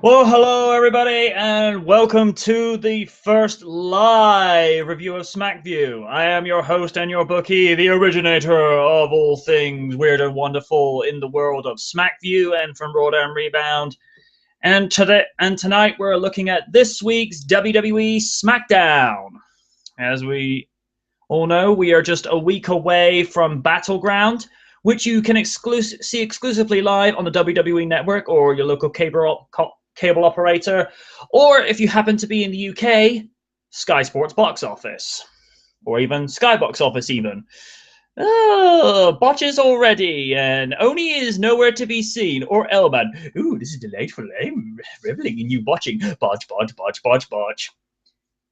Well, hello everybody, and welcome to the first live review of SmackView. I am your host and your bookie, the originator of all things weird and wonderful in the world of SmackView and from Raw and Rebound. And tonight we're looking at this week's WWE SmackDown. As we all know, we are just a week away from Battleground, which you can see exclusively live on the WWE Network or your local cable operator, or if you happen to be in the UK, Sky Sports Box Office, or even Sky Box Office even. Oh, botches already, and Oni is nowhere to be seen, or Elman. Ooh, this is delightful. I'm reveling in you botching. Botch, botch, botch, botch, botch.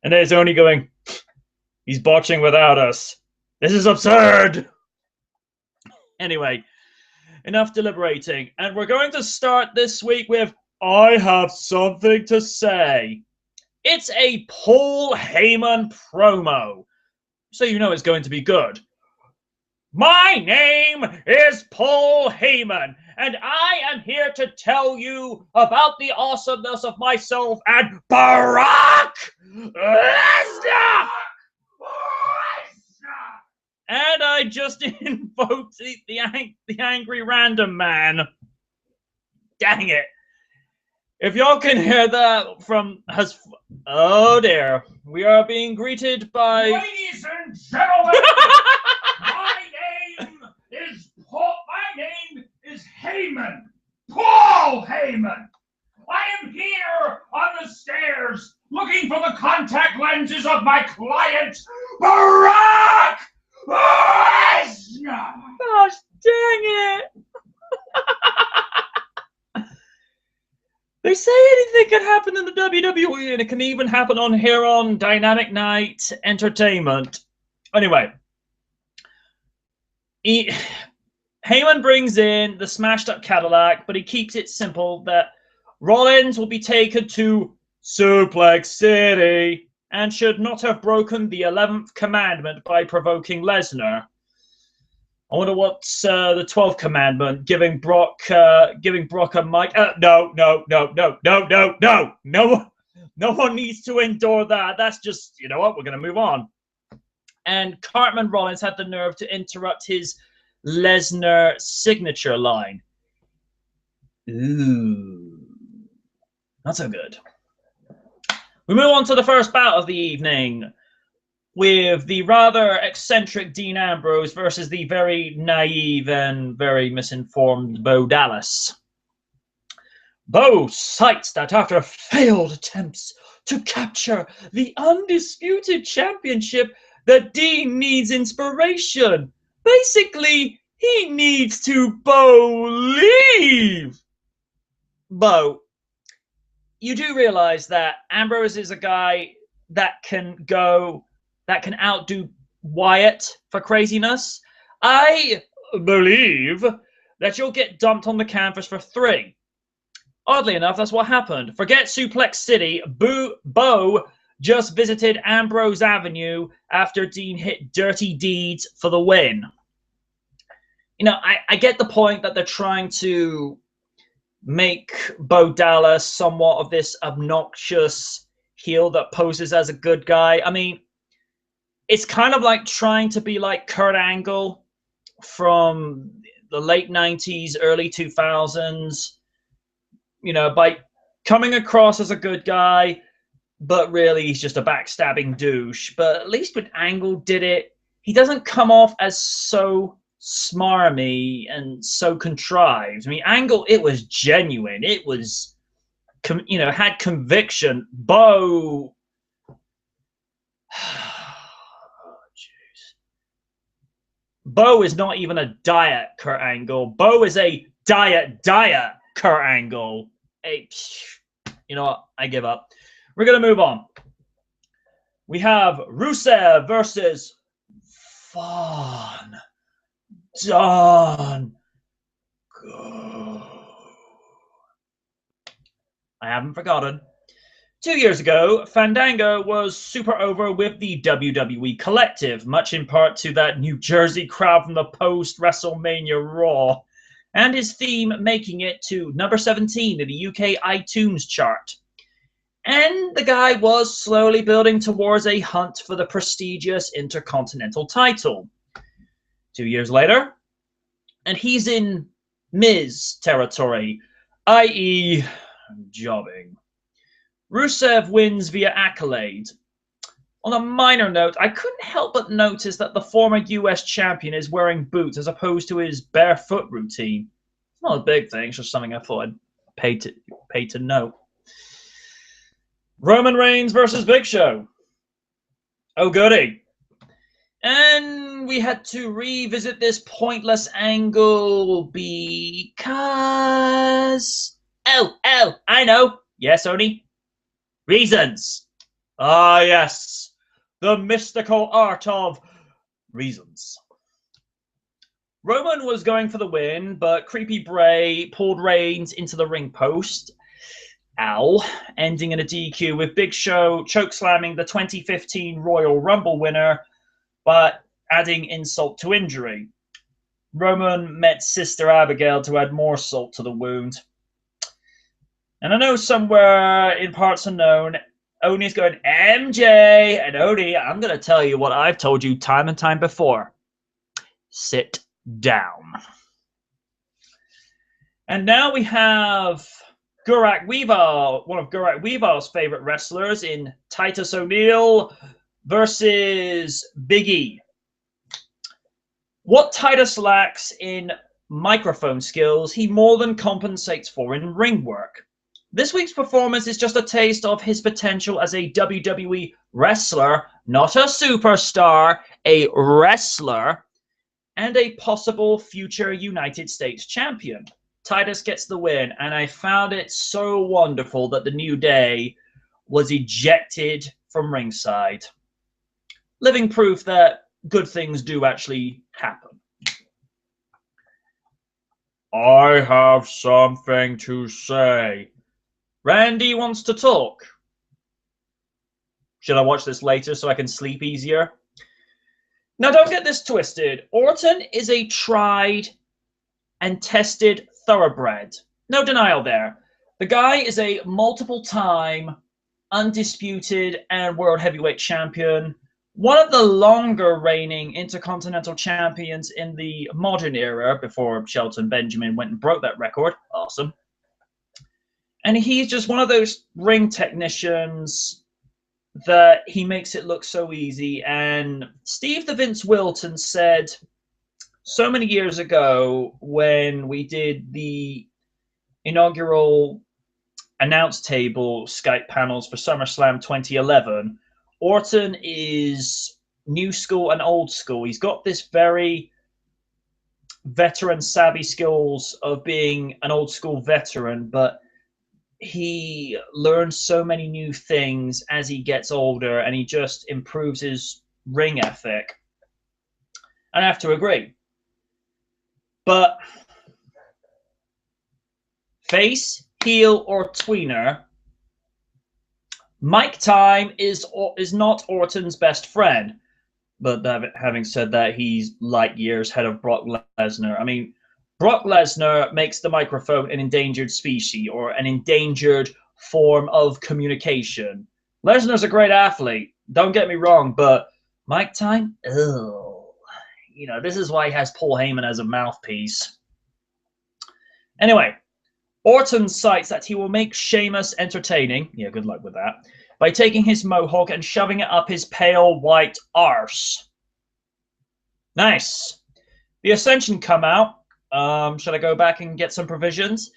And there's Oni going, he's botching without us. This is absurd. Anyway, enough deliberating, and we're going to start this week with I have something to say. It's a Paul Heyman promo, so you know it's going to be good. My name is Paul Heyman, and I am here to tell you about the awesomeness of myself and Brock Lesnar! And I just invoked the angry random man. Dang it. If y'all can hear that from us, oh dear, we are being greeted by. Ladies and gentlemen, my name is Heyman, Paul Heyman. I am here on the stairs looking for the contact lenses of my client, Brock Lesnar. Gosh dang it! They say anything can happen in the WWE, and it can even happen on here on Dynamic Night Entertainment. Anyway, Heyman brings in the smashed up Cadillac, but he keeps it simple that Rollins will be taken to Suplex City and should not have broken the 11th commandment by provoking Lesnar. I wonder what's the 12th commandment, giving Brock a mic. No one needs to endure that. That's just, you know what, we're going to move on. And Cartman Rollins had the nerve to interrupt his Lesnar signature line. Ooh, not so good. We move on to the first bout of the evening, with the rather eccentric Dean Ambrose versus the very naive and very misinformed Bo Dallas. Bo cites that after failed attempts to capture the undisputed championship, that Dean needs inspiration. Basically, he needs to believe. Bo, you do realize that Ambrose is a guy that can outdo Wyatt for craziness. I believe that you'll get dumped on the canvas for 3. Oddly enough, that's what happened. Forget Suplex City. Bo just visited Ambrose Avenue after Dean hit Dirty Deeds for the win. You know, I get the point that they're trying to make Bo Dallas somewhat of this obnoxious heel that poses as a good guy. I mean, it's kind of like trying to be like Kurt Angle from the late 90s, early 2000s, you know, by coming across as a good guy, but really he's just a backstabbing douche. But at least when Angle did it, he doesn't come off as so smarmy and so contrived. I mean, Angle, it was genuine. It was, you know, had conviction. Bo... Bo is not even a diet Kurt Angle. Bo is a diet Kurt Angle. You know what? I give up. We're going to move on. We have Rusev versus Vaughn. Done. Go. I haven't forgotten. 2 years ago, Fandango was super over with the WWE Collective, much in part to that New Jersey crowd from the post-WrestleMania Raw. and his theme making it to number 17 in the UK iTunes chart. And the guy was slowly building towards a hunt for the prestigious Intercontinental title. 2 years later, and he's in Miz territory, i.e. jobbing. Rusev wins via accolade. On a minor note, I couldn't help but notice that the former US champion is wearing boots as opposed to his barefoot routine. It's not a big thing, it's just something I thought I'd pay to note. Roman Reigns versus Big Show. Oh goody. And we had to revisit this pointless angle because... Oh, I know. Yes, Oni? Reasons. Ah, yes. The mystical art of reasons. Roman was going for the win, but Creepy Bray pulled Reigns into the ring post. Ow. Ending in a DQ with Big Show chokeslamming the 2015 Royal Rumble winner, but adding insult to injury. Roman met Sister Abigail to add more salt to the wound. And I know somewhere in parts unknown, Oni's going, MJ, and Oni, I'm going to tell you what I've told you time and time before. Sit down. And now we have Gurak Weaver, one of Gurak Weaver's favorite wrestlers, in Titus O'Neil versus Big E. What Titus lacks in microphone skills, he more than compensates for in ring work. This week's performance is just a taste of his potential as a WWE wrestler, not a superstar, a wrestler, and a possible future United States champion. Titus gets the win, and I found it so wonderful that the New Day was ejected from ringside. Living proof that good things do actually happen. I have something to say. Randy wants to talk. Should I watch this later so I can sleep easier? Now, don't get this twisted. Orton is a tried and tested thoroughbred. No denial there. The guy is a multiple-time, undisputed, and world heavyweight champion. One of the longer reigning Intercontinental champions in the modern era before Shelton Benjamin went and broke that record. Awesome. And he's just one of those ring technicians that he makes it look so easy. And Steve the Vince Wilton said so many years ago when we did the inaugural announce table Skype panels for SummerSlam 2011, Orton is new school and old school. He's got this very veteran savvy skills of being an old school veteran, but he learns so many new things as he gets older, and he just improves his ring ethic. And I have to agree. But face, heel, or tweener, Mike Time is not Orton's best friend. But having said that, he's light years ahead of Brock Lesnar. I mean, Brock Lesnar makes the microphone an endangered species or an endangered form of communication. Lesnar's a great athlete, don't get me wrong, but Mike Time, ugh. You know, this is why he has Paul Heyman as a mouthpiece. Anyway, Orton cites that he will make Sheamus entertaining, yeah, good luck with that, by taking his mohawk and shoving it up his pale white arse. Nice. The Ascension come out. Should I go back and get some provisions?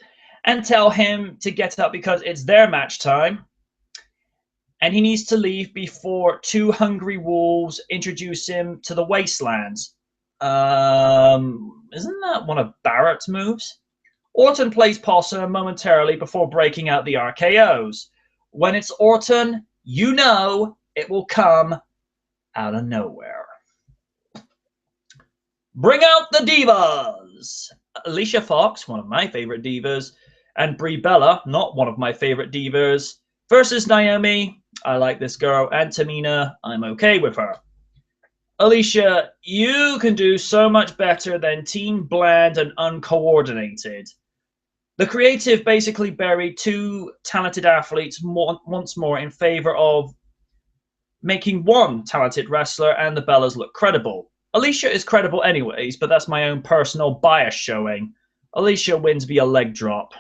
And tell him to get up because it's their match time. And he needs to leave before two hungry wolves introduce him to the Wastelands. Isn't that one of Barrett's moves? Orton plays possum momentarily before breaking out the RKOs. When it's Orton, you know it will come out of nowhere. Bring out the divas! Alicia Fox, one of my favorite divas, and Brie Bella, not one of my favorite divas, versus Naomi. I like this girl, and Tamina. I'm okay with her. Alicia, you can do so much better than Team Bland and Uncoordinated. The creative basically buried two talented athletes once more in favor of making one talented wrestler and the Bellas look credible. Alicia is credible anyways, but that's my own personal bias showing. Alicia wins via leg drop.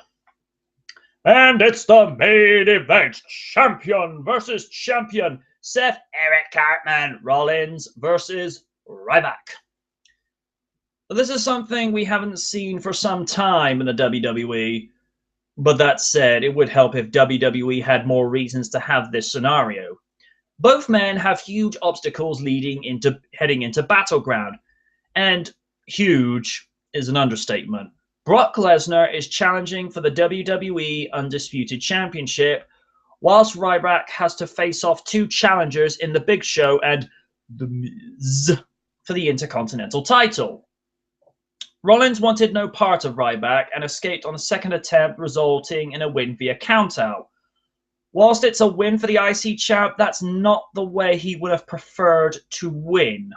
And it's the main event. Champion versus champion. Seth Eric Cartman Rollins versus Ryback. This is something we haven't seen for some time in the WWE. But that said, it would help if WWE had more reasons to have this scenario. Both men have huge obstacles heading into Battleground. And huge is an understatement. Brock Lesnar is challenging for the WWE Undisputed Championship, whilst Ryback has to face off two challengers in The Big Show and The Miz for the Intercontinental title. Rollins wanted no part of Ryback and escaped on a second attempt, resulting in a win via countout. Whilst it's a win for the IC champ, that's not the way he would have preferred to win.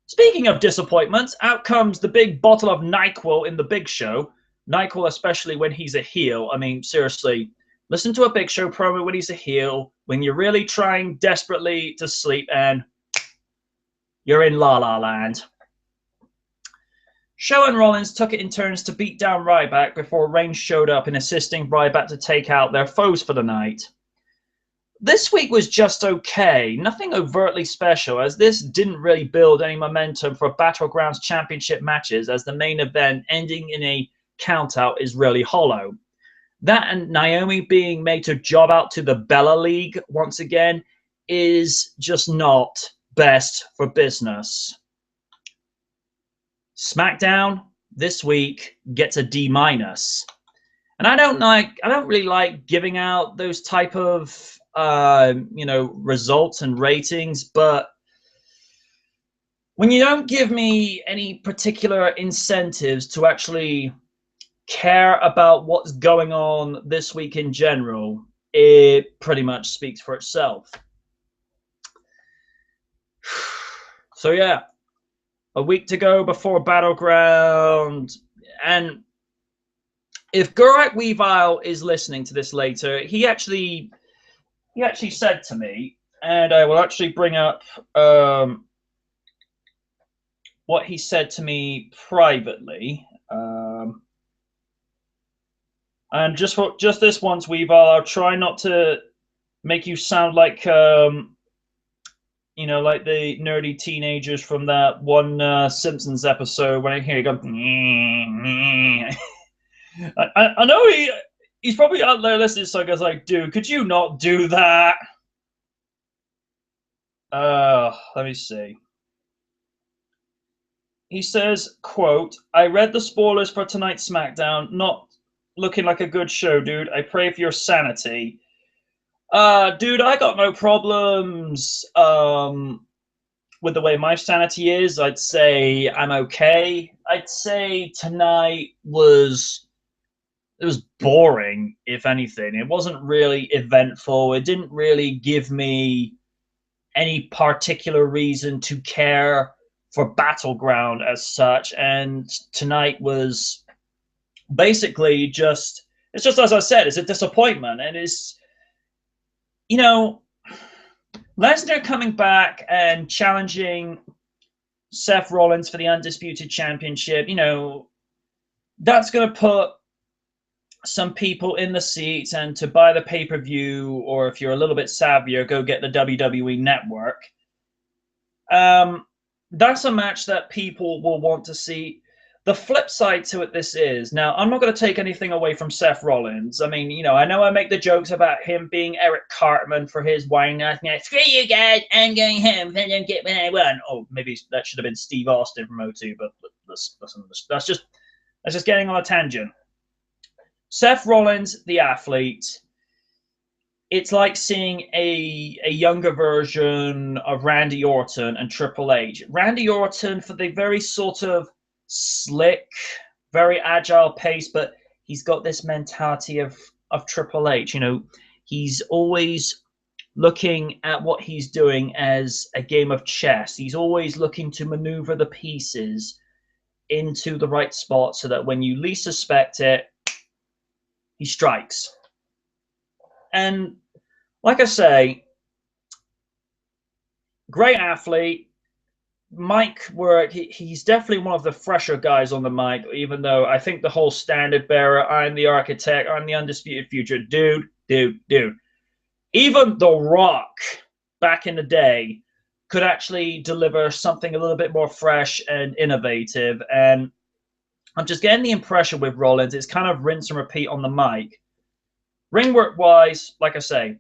Speaking of disappointments, out comes the big bottle of NyQuil in The Big Show. NyQuil, especially when he's a heel. I mean, seriously, listen to a Big Show promo when he's a heel, when you're really trying desperately to sleep and you're in La La Land. Show and Rollins took it in turns to beat down Ryback before Reigns showed up in assisting Ryback to take out their foes for the night. This week was just okay, nothing overtly special, as this didn't really build any momentum for Battlegrounds championship matches, as the main event ending in a countout is really hollow. That and Naomi being made to job out to the Bella League once again is just not best for business. SmackDown this week gets a D-. And I don't really like giving out those type of results and ratings, but when you don't give me any particular incentives to actually care about what's going on this week in general, it pretty much speaks for itself. So yeah, a week to go before Battleground, and if Gurak Weavile is listening to this later, he actually said to me, and I will actually bring up what he said to me privately. And just this once, Weavile, I'll try not to make you sound like like the nerdy teenagers from that one Simpsons episode when I hear you go. I know he's probably out there listening, so I guess like, dude, could you not do that? Let me see. He says, quote, I read the spoilers for tonight's SmackDown. Not looking like a good show, dude. I pray for your sanity. Dude, I got no problems with the way my sanity is. I'd say I'm okay. I'd say tonight was boring, if anything. It wasn't really eventful. It didn't really give me any particular reason to care for Battleground as such. And tonight was basically it's just as I said, it's a disappointment. And it's, Lesnar coming back and challenging Seth Rollins for the Undisputed Championship, that's going to put some people in the seats, and to buy the pay-per-view, or if you're a little bit savvier, go get the WWE Network. That's a match that people will want to see. The flip side to it, now, I'm not going to take anything away from Seth Rollins. I mean, I know I make the jokes about him being Eric Cartman for his whining, screw you guys, I'm going home, I don't get what I want. Oh, maybe that should have been Steve Austin from O2, but listen, that's just getting on a tangent. Seth Rollins, the athlete, it's like seeing a younger version of Randy Orton and Triple H. Randy Orton for the very sort of slick, very agile pace, but he's got this mentality of Triple H. He's always looking at what he's doing as a game of chess. He's always looking to maneuver the pieces into the right spot so that when you least suspect it, he strikes. And like I say, great athlete. Mic work, he's definitely one of the fresher guys on the mic, even though I think the whole standard bearer, I'm the architect, I'm the undisputed future, dude. Even The Rock back in the day could actually deliver something a little bit more fresh and innovative. And I'm just getting the impression with Rollins, it's kind of rinse and repeat on the mic. Ring work wise, like I say,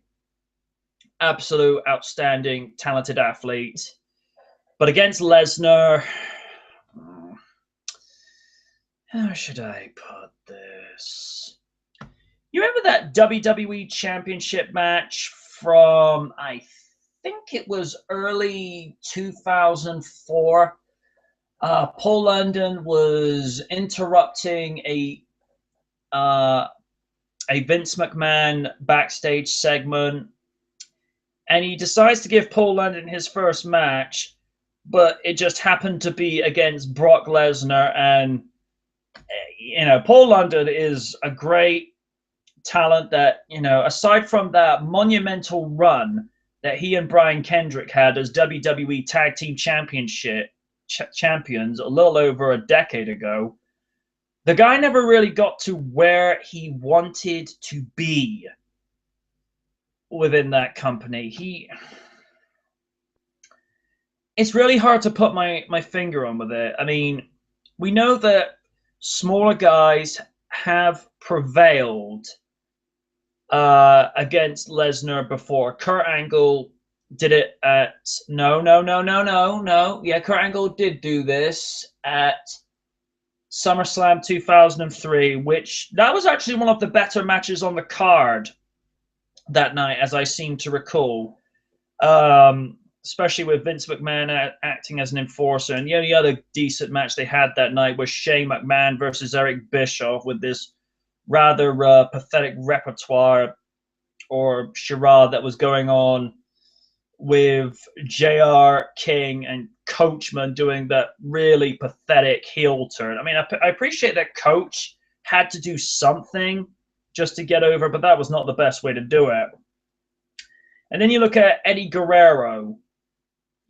absolute outstanding, talented athlete. But against Lesnar, how should I put this? You remember that WWE Championship match from, I think it was early 2004? Paul London was interrupting a Vince McMahon backstage segment, and he decides to give Paul London his first match, but it just happened to be against Brock Lesnar. And Paul London is a great talent that, aside from that monumental run that he and Brian Kendrick had as WWE Tag Team champions a little over a decade ago, the guy never really got to where he wanted to be within that company. It's really hard to put my finger on with it. I mean, we know that smaller guys have prevailed against Lesnar before. Kurt Angle did it at no. Yeah, Kurt Angle did do this at SummerSlam 2003, which that was actually one of the better matches on the card that night, as I seem to recall. Especially with Vince McMahon acting as an enforcer. And the only other decent match they had that night was Shane McMahon versus Eric Bischoff, with this rather pathetic repertoire or charade that was going on with JR, King, and Coachman doing that really pathetic heel turn. I mean, I appreciate that Coach had to do something just to get over, but that was not the best way to do it. And then you look at Eddie Guerrero.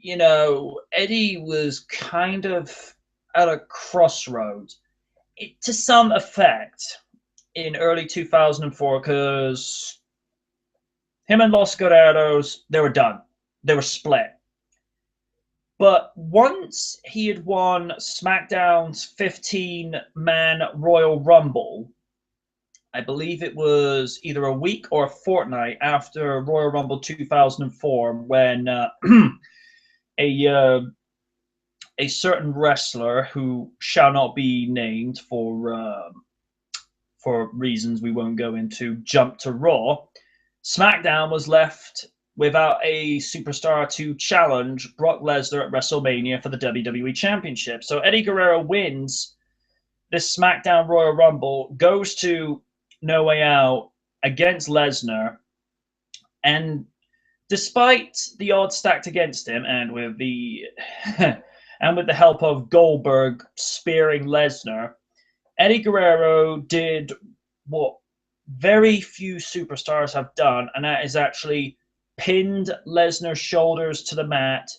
Eddie was kind of at a crossroads to some effect in early 2004, because him and Los Guerreros, they were done. They were split. But once he had won SmackDown's 15-man Royal Rumble, I believe it was either a week or a fortnight after Royal Rumble 2004, when a certain wrestler who shall not be named for reasons we won't go into jumped to Raw, SmackDown was left without a superstar to challenge Brock Lesnar at WrestleMania for the WWE Championship. So Eddie Guerrero wins this SmackDown Royal Rumble, goes to No Way Out against Lesnar, and despite the odds stacked against him, and with the help of Goldberg spearing Lesnar, Eddie Guerrero did what very few superstars have done, and that is actually pinned Lesnar's shoulders to the mat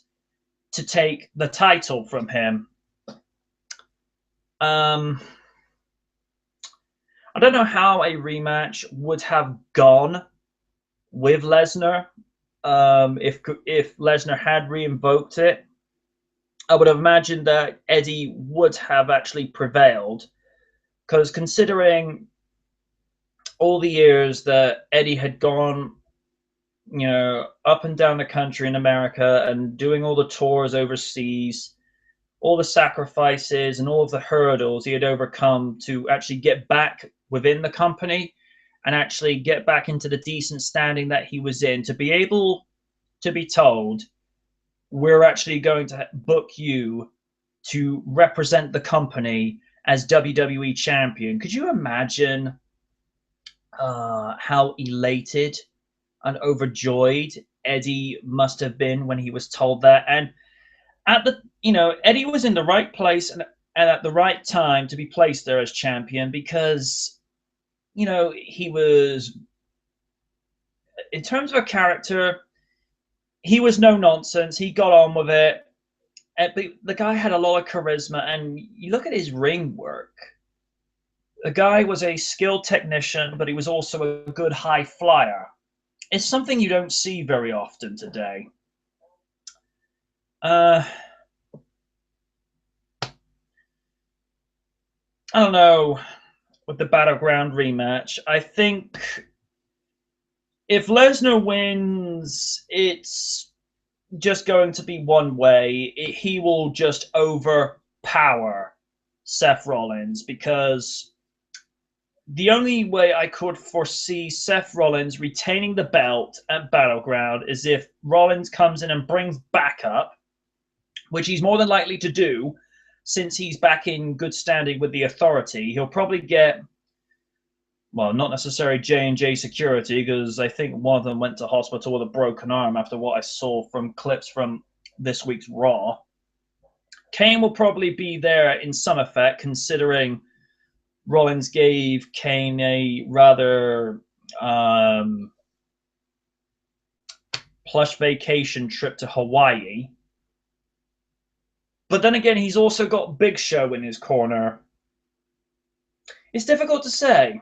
to take the title from him. I don't know how a rematch would have gone with Lesnar. If Lesnar had re-invoked it, I would have imagined that Eddie would have actually prevailed, because considering all the years that Eddie had gone, up and down the country in America and doing all the tours overseas, all the sacrifices and all of the hurdles he had overcome to actually get back within the company and actually get back into the decent standing that he was in, to be able to be told, we're actually going to book you to represent the company as WWE champion. Could you imagine how elated and overjoyed Eddie must have been when he was told that. And at the, Eddie was in the right place and at the right time to be placed there as champion because, he was, in terms of a character, he was no nonsense. He got on with it. The guy had a lot of charisma, and you look at his ring work. The guy was a skilled technician, but he was also a good high flyer. It's something you don't see very often today. I don't know, with the Battleground rematch. I think if Lesnar wins, it's just going to be one way. He will just overpower Seth Rollins, because the only way I could foresee Seth Rollins retaining the belt at Battleground is if Rollins comes in and brings back up, which he's more than likely to do since he's back in good standing with the Authority. He'll probably get, well, not necessarily J&J security, because I think one of them went to hospital with a broken arm after what I saw from clips from this week's Raw. Kane will probably be there in some effect, considering Rollins gave Kane a rather plush vacation trip to Hawaii. But then again, he's also got Big Show in his corner. It's difficult to say.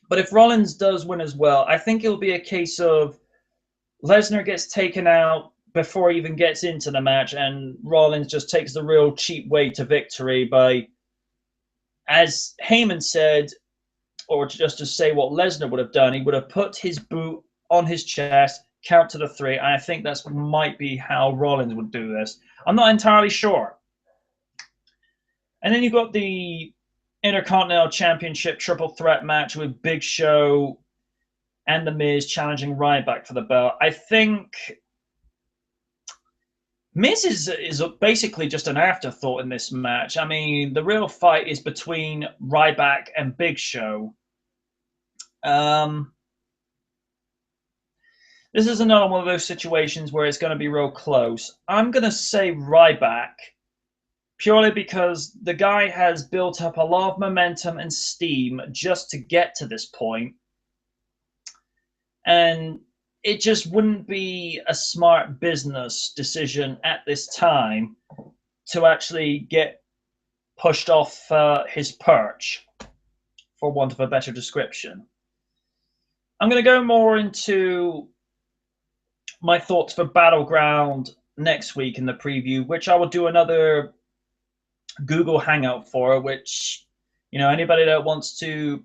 But if Rollins does win as well, I think it'll be a case of Lesnar gets taken out before he even gets into the match, and Rollins just takes the real cheap way to victory by, as Heyman said, or just to say what Lesnar would have done, he would have put his boot on his chest, count to the 3, and I think that might be how Rollins would do this. I'm not entirely sure. And then you've got the Intercontinental Championship triple threat match with Big Show and The Miz challenging Ryback for the belt. I think Miz is basically just an afterthought in this match. I mean, the real fight is between Ryback and Big Show. This is another one of those situations where it's going to be real close. I'm going to say Ryback, purely because the guy has built up a lot of momentum and steam just to get to this point. And it just wouldn't be a smart business decision at this time to actually get pushed off his perch, for want of a better description. I'm going to go more into my thoughts for Battleground next week in the preview, which I will do another Google Hangout for, which, anybody that wants to,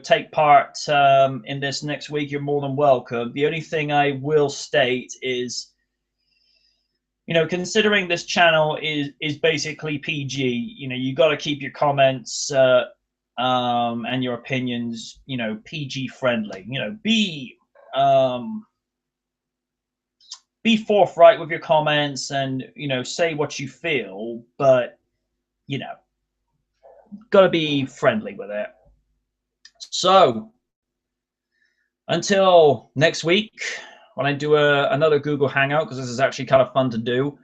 take part in this next week, you're more than welcome. The only thing I will state is, considering this channel is basically PG, you got to keep your comments and your opinions, PG friendly. Be forthright with your comments and, say what you feel, but, got to be friendly with it. So, until next week, when I do another Google Hangout, because this is actually kind of fun to do,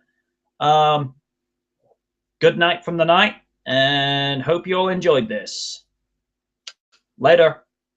good night from the night, and hope you all enjoyed this. Later.